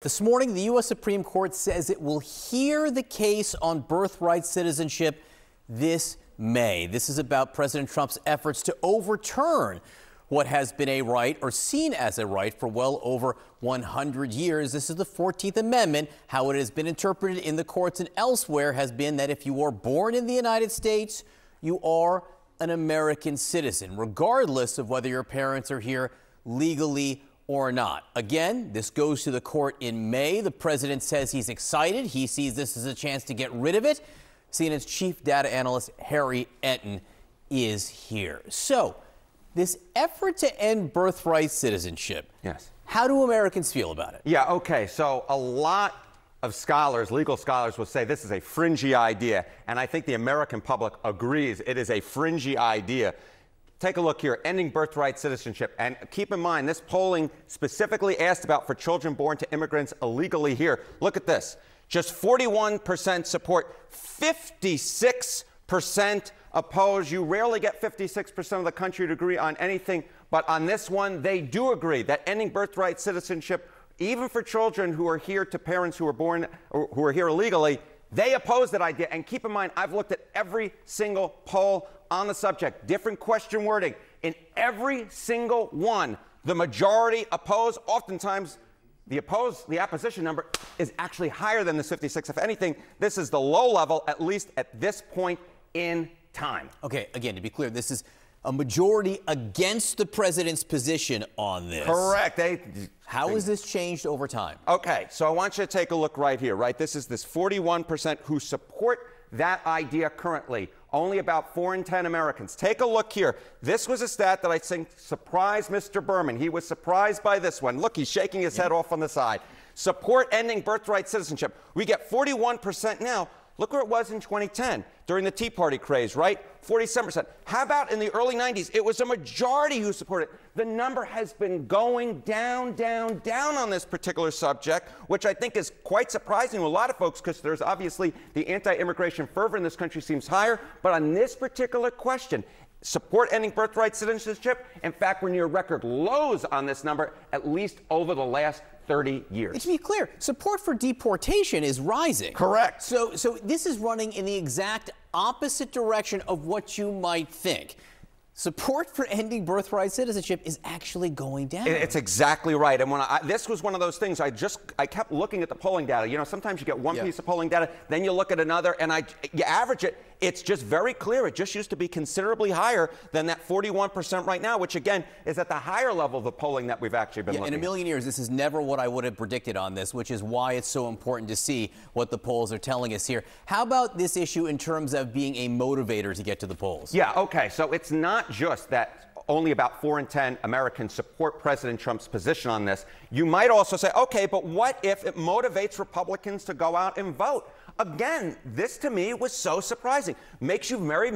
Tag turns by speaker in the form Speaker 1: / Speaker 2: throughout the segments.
Speaker 1: This morning, the U.S. Supreme Court says it will hear the case on birthright citizenship this May. This is about President Trump's efforts to overturn what has been a right, or seen as a right, for well over 100 years. This is the 14th Amendment. How it has been interpreted in the courts and elsewhere has been that if you are born in the United States, you are an American citizen, regardless of whether your parents are here legally or not. Again, this goes to the court in May. The president says he's excited. He sees this as a chance to get rid of it. CNN's chief data analyst, Harry Enten, is here. So, this effort to end birthright citizenship.
Speaker 2: Yes.
Speaker 1: How do Americans feel about it?
Speaker 2: Yeah, okay. So a lot of scholars, legal scholars, will say this is a fringy idea. And I think the American public agrees it is a fringy idea. Take a look here, ending birthright citizenship. And keep in mind, this polling specifically asked about for children born to immigrants illegally here. Look at this. Just 41% support, 56% oppose. You rarely get 56% of the country to agree on anything. But on this one, they do agree that ending birthright citizenship, even for children who are here to parents who are born or who are here illegally, they oppose that idea. And keep in mind, I've looked at every single poll on the subject, different question wording. In every single one, the majority oppose. Oftentimes, the opposition number is actually higher than this 56. If anything, this is the low level, at least at this point in time.
Speaker 1: Okay, again, to be clear, this is a majority against the president's position on this.
Speaker 2: Correct.
Speaker 1: How has this changed over time?
Speaker 2: Okay, so I want you to take a look right here, right? This is this 41% who support that idea currently. Only about 4 in 10 Americans. Take a look here. This was a stat that I think surprised Mr. Berman. He was surprised by this one. Look, he's shaking his head off on the side. Support ending birthright citizenship. We get 41% now. Look where it was in 2010 during the Tea Party craze, right? 47%. How about in the early 90s? It was a majority who supported it. The number has been going down, down, down on this particular subject, which I think is quite surprising to a lot of folks because there's obviously the anti-immigration fervor in this country seems higher. But on this particular question, support ending birthright citizenship, in fact, we're near record lows on this number, at least over the last 30 years.
Speaker 1: And to be clear, support for deportation is rising.
Speaker 2: Correct.
Speaker 1: So this is running in the exact opposite direction of what you might think. Support for ending birthright citizenship is actually going down.
Speaker 2: It's exactly right. And when this was one of those things, I kept looking at the polling data. You know, sometimes you get one piece of polling data, then you look at another, and you average it. It's just very clear. It just used to be considerably higher than that 41% right now, which again is at the higher level of the polling that we've actually been looking at.
Speaker 1: In a million years, this is never what I would have predicted on this, which is why it's so important to see what the polls are telling us here. How about this issue in terms of being a motivator to get to the polls?
Speaker 2: Yeah, okay. So it's not just that only about 4 in 10 Americans support President Trump's position on this. You might also say, okay, but what if it motivates Republicans to go out and vote? Again, this to me was so surprising. Makes you very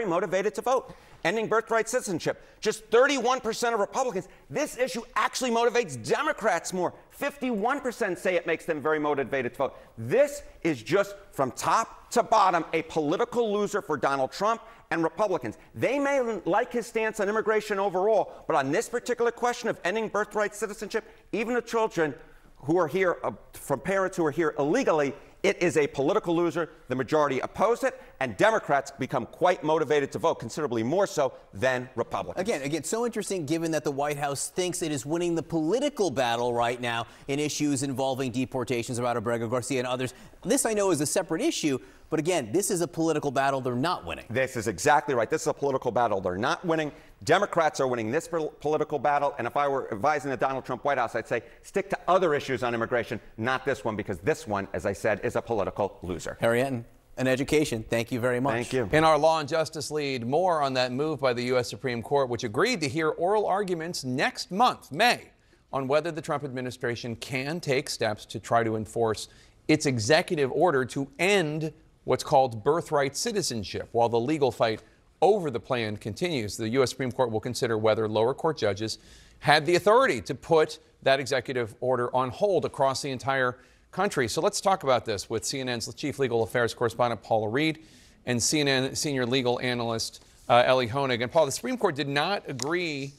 Speaker 2: motivated to vote. Ending birthright citizenship. Just 31% of Republicans. This issue actually motivates Democrats more. 51% say it makes them very motivated to vote. This is just from top to bottom a political loser for Donald Trump and Republicans. They may like his stance on immigration overall, but on this particular question of ending birthright citizenship, even the children who are here from parents who are here illegally, it is a political loser. The majority oppose it, and Democrats become quite motivated to vote, considerably more so than Republicans.
Speaker 1: Again, so interesting given that the White House thinks it is winning the political battle right now in issues involving deportations of Abrego Garcia and others. This I know is a separate issue, but again, this is a political battle they're not winning.
Speaker 2: This is exactly right. This is a political battle they're not winning. Democrats are winning this political battle, and if I were advising the Donald Trump White House, I'd say stick to other issues on immigration, not this one, because this one, as I said, is a political loser.
Speaker 1: Harry Enten, an education. Thank you very much.
Speaker 2: Thank you.
Speaker 3: In our Law and Justice lead, more on that move by the U.S. Supreme Court, which agreed to hear oral arguments next month, May, on whether the Trump administration can take steps to try to enforce its executive order to end what's called birthright citizenship. While the legal fight over the plan continues, the U.S. Supreme Court will consider whether lower court judges had the authority to put that executive order on hold across the entire country. So let's talk about this with CNN's chief legal affairs correspondent Paula Reed and CNN senior legal analyst Ellie Honig. And Paul, the Supreme Court did not agree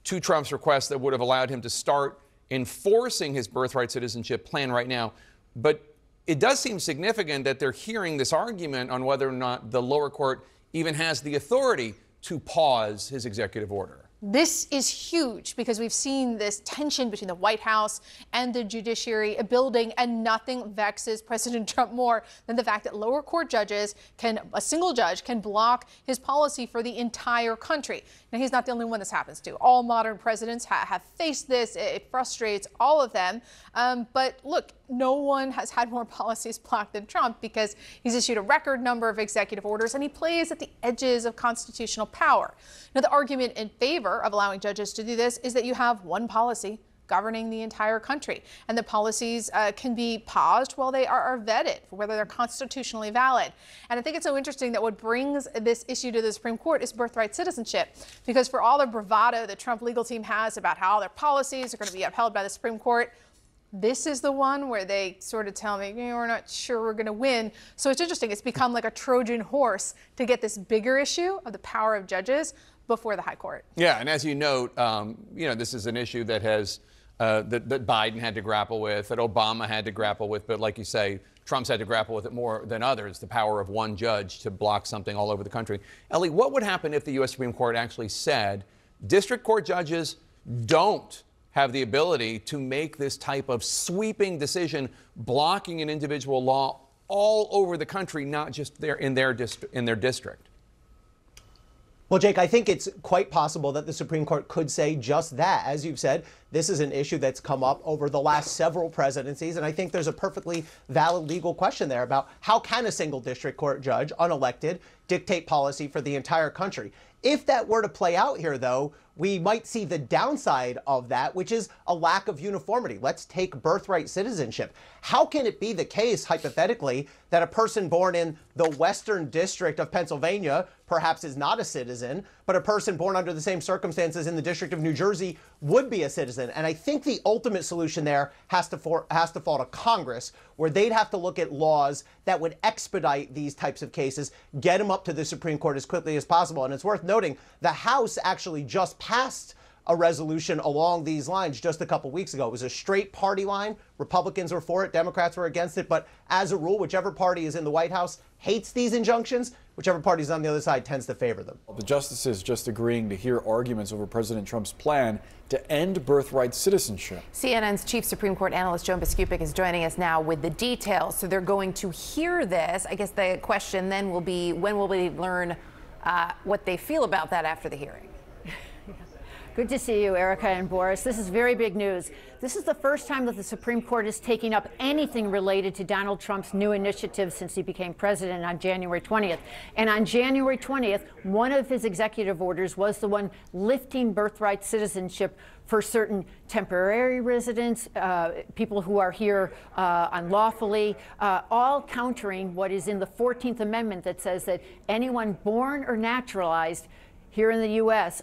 Speaker 3: to Trump's request that would have allowed him to start enforcing his birthright citizenship plan right now. But it does seem significant that they're hearing this argument on whether or not the lower court even has the authority to pause his executive order.
Speaker 4: This is huge because we've seen this tension between the White House and the judiciary building, and nothing vexes President Trump more than the fact that lower court judges a single judge can block his policy for the entire country. Now, he's not the only one this happens to. All modern presidents have faced this. It frustrates all of them. But look, no one has had more policies blocked than Trump because he's issued a record number of executive orders and he plays at the edges of constitutional power. Now, the argument in favor of allowing judges to do this is that you have one policy governing the entire country, and the policies can be paused while they are vetted for whether they're constitutionally valid. And I think it's so interesting that what brings this issue to the Supreme Court is birthright citizenship, because for all the bravado the Trump legal team has about how their policies are going to be upheld by the Supreme Court, this is the one where they sort of tell me, we're not sure we're going to win. So it's interesting. It's become like a Trojan horse to get this bigger issue of the power of judges before the high court.
Speaker 3: Yeah, and as you note, this is an issue that has that Biden had to grapple with, that Obama had to grapple with, but like you say, Trump's had to grapple with it more than others, the power of one judge to block something all over the country. Ellie, what would happen if the U.S. Supreme Court actually said district court judges don't have the ability to make this type of sweeping decision, blocking an individual law all over the country, not just in their district?
Speaker 5: Well, Jake, I think it's quite possible that the Supreme Court could say just that. As you've said, this is an issue that's come up over the last several presidencies, and I think there's a perfectly valid legal question there about how can a single district court judge, unelected, dictate policy for the entire country. If that were to play out here, though, we might see the downside of that, which is a lack of uniformity. Let's take birthright citizenship. How can it be the case, hypothetically, that a person born in the Western District of Pennsylvania perhaps is not a citizen, but a person born under the same circumstances in the District of New Jersey would be a citizen? And I think the ultimate solution there has to fall to Congress, where they'd have to look at laws that would expedite these types of cases, get them up to the Supreme Court as quickly as possible. And it's worth noting the House actually just passed a resolution along these lines just a couple weeks ago. It was a straight party line. Republicans were for it, Democrats were against it. But as a rule, whichever party is in the White House hates these injunctions. Whichever party is on the other side tends to favor them.
Speaker 6: The justices just agreeing to hear arguments over President Trump's plan to end birthright citizenship.
Speaker 7: CNN's chief Supreme Court analyst Joan Biskupic is joining us now with the details. So they're going to hear this. I guess the question then will be, when will we learn what they feel about that after the hearing?
Speaker 8: Good to see you, Erica and Boris. This is very big news. This is the first time that the Supreme Court is taking up anything related to Donald Trump's new initiative since he became president on January 20th. And on January 20th, one of his executive orders was the one lifting birthright citizenship for certain temporary residents, people who are here unlawfully, all countering what is in the 14th Amendment that says that anyone born or naturalized here in the U.S.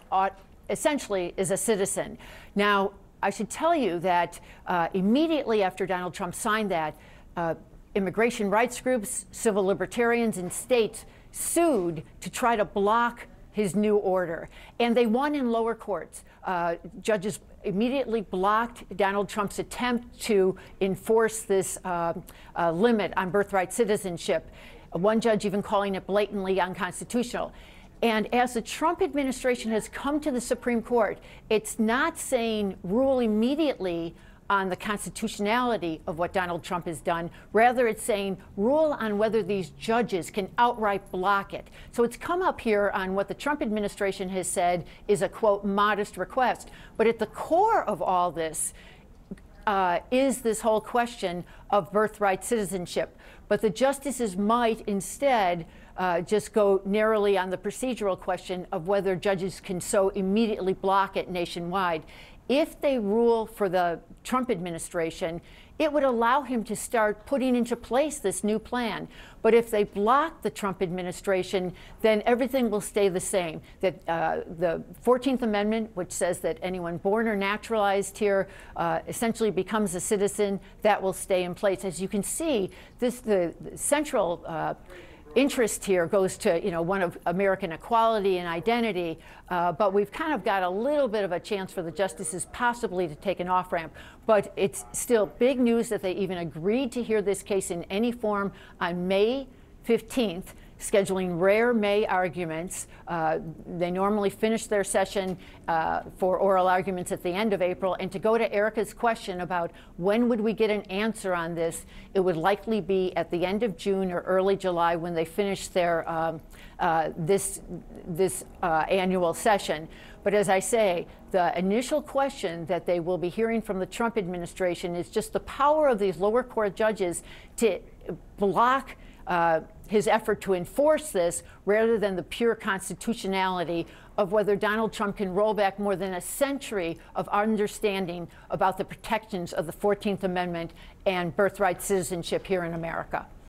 Speaker 8: essentially is a citizen. Now, I should tell you that immediately after Donald Trump signed that, immigration rights groups, civil libertarians, and states sued to try to block his new order. And they won in lower courts. Judges immediately blocked Donald Trump's attempt to enforce this limit on birthright citizenship. One judge even calling it blatantly unconstitutional. And as the Trump administration has come to the Supreme Court, it's not saying rule immediately on the constitutionality of what Donald Trump has done. Rather, it's saying rule on whether these judges can outright block it. So it's come up here on what the Trump administration has said is a, quote, modest request. But at the core of all this is this whole question of birthright citizenship. But the justices might instead just go narrowly on the procedural question of whether judges can so immediately block it nationwide. If they rule for the Trump administration, it would allow him to start putting into place this new plan. But if they block the Trump administration, then everything will stay the same. That the 14th Amendment, which says that anyone born or naturalized here essentially becomes a citizen, that will stay in place. As you can see, the central interest here goes to, one of American equality and identity, but we've kind of got a little bit of a chance for the justices possibly to take an off-ramp. But it's still big news that they even agreed to hear this case in any form on May 15th, scheduling rare May arguments. They normally finish their session for oral arguments at the end of April. And to go to Erica's question about when would we get an answer on this, it would likely be at the end of June or early July when they finish their this annual session. But as I say, the initial question that they will be hearing from the Trump administration is just the power of these lower court judges to block his effort to enforce this, rather than the pure constitutionality of whether Donald Trump can roll back more than a century of understanding about the protections of the 14th Amendment and birthright citizenship here in America.